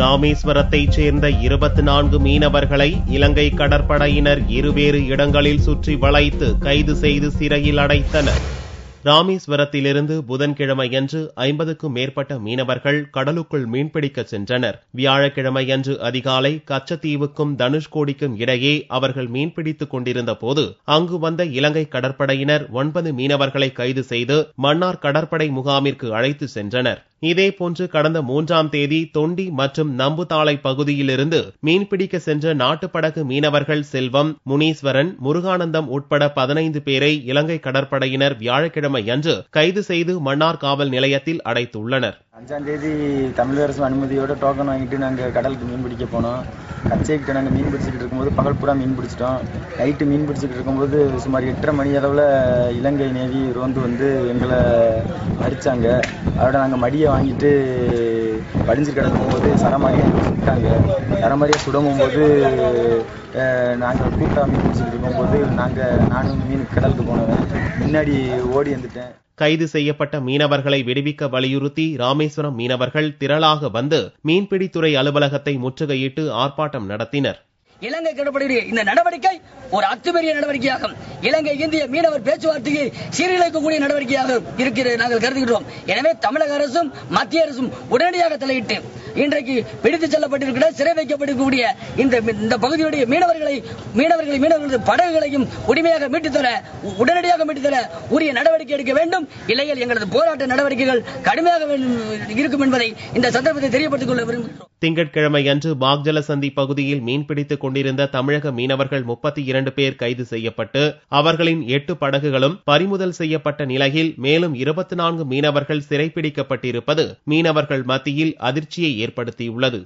ராமேஸ்வரத்தைச் சேர்ந்த 24 மீனவர்களை இலங்கை கடற்படையினர் இருவேறு இடங்களில் சுற்றி வளைத்து கைது செய்து சிறையில் அடைத்தனர். ராமேஸ்வரத்திலிருந்து புதன்கிழமையன்று 50க்கும் மேற்பட்ட மீனவர்கள் கடலுக்குள் மீன்பிடிக்க சென்றனர். வியாழக்கிழமையன்று அதிகாலை கச்சத்தீவுக்கும் தனுஷ்கோடிக்கும் இடையே அவர்கள் மீன்பிடித்துக் கொண்டிருந்த போது அங்கு வந்த இலங்கை கடற்படையினர் 9 மீனவர்களை கைது செய்து மன்னார் கடற்படை முகாமிற்கு அழைத்து சென்றனர். இதேபோன்று கடந்த 3ஆம் தேதி தொண்டி மற்றும் நம்புதாளை பகுதியிலிருந்து மீன்பிடிக்க சென்ற நாட்டுப்படகு மீனவர்கள் செல்வம், முனீஸ்வரன், முருகானந்தம் உட்பட 15 பேரை இலங்கை கடற்படையினர் வியாழக்கிழமையன்று கைது செய்து மன்னார் காவல் நிலையத்தில் அடைத்துள்ளனர். 5ஆம் தேதி தமிழக அரசு அனுமதியோட டோக்கன் வாங்கிட்டு நாங்கள் கடலுக்கு மீன் பிடிக்க போனோம். கச்சைக்கிட்ட நாங்கள் மீன் பிடிச்சிக்கிட்டு இருக்கும்போது பகல் பூரா மீன் பிடிச்சிட்டோம். நைட்டு மீன் பிடிச்சிக்கிட்டு இருக்கும்போது சுமார் 8:30 மணி அளவில் இலங்கை நேவி ரோந்து வந்து எங்களை அடித்தாங்க. அதோட நாங்கள் மடியை வாங்கிட்டு படிஞ்சு கிடக்கும்போது சரமாரியாக சுட்டாங்க. சரமாரியாக சுடவும் போது நாங்கள் கூட்டாக மீன் பிடிச்சிக்கிட்டு இருக்கும்போது நானும் மீன் கடலுக்கு போனேன். முன்னாடி ஓடி வந்துட்டேன். கைது செய்யப்பட்ட மீனவர்களை விடுவிக்க வலியுறுத்தி ராமேஸ்வரம் மீனவர்கள் திரளாக வந்து மீன்பிடித்துறை அலுவலகத்தை முற்றுகையிட்டு ஆர்ப்பாட்டம் நடத்தினர். இலங்கை கடற்படையுடைய இந்த நடவடிக்கை ஒரு அத்துமீறிய நடவடிக்கையாகும். இலங்கை இந்திய மீனவர் பேச்சுவார்த்தையை சீர்குலைக்கக்கூடிய நடவடிக்கையாக இருக்கிறது நாங்கள் கருதுகிறோம். எனவே தமிழக அரசும் மத்திய அரசும் உடனடியாக தலையிட்டு இன்றைக்கு பிடித்துச் செல்லப்பட்டிருக்கிற சிறை வைக்கப்பட்டிருக்கக்கூடிய இந்த பகுதியுடைய மீனவர்களது படகுகளையும் உரிமையாக உடனடியாக மீட்டுத்தர உரிய நடவடிக்கை எடுக்க வேண்டும். இல்லையில் எங்களது போராட்ட நடவடிக்கைகள் கடுமையாக இருக்கும் என்பதை இந்த சந்தர்ப்பத்தை தெரியப்படுத்திக் கொள்ள விரும்புகிறோம். திங்கட்கிழமையன்று பாக்ஜலசந்தி பகுதியில் மீன்பிடித்துக் கொண்டிருந்த தமிழக மீனவர்கள் 32 பேர் கைது செய்யப்பட்டு அவர்களின் 8 படகுகளும் பறிமுதல் செய்யப்பட்ட நிலையில் மேலும் 24 மீனவர்கள் சிறைப்பிடிக்கப்பட்டிருப்பது மீனவர்கள் மத்தியில் அதிர்ச்சியை ஏற்படுத்தியுள்ளது.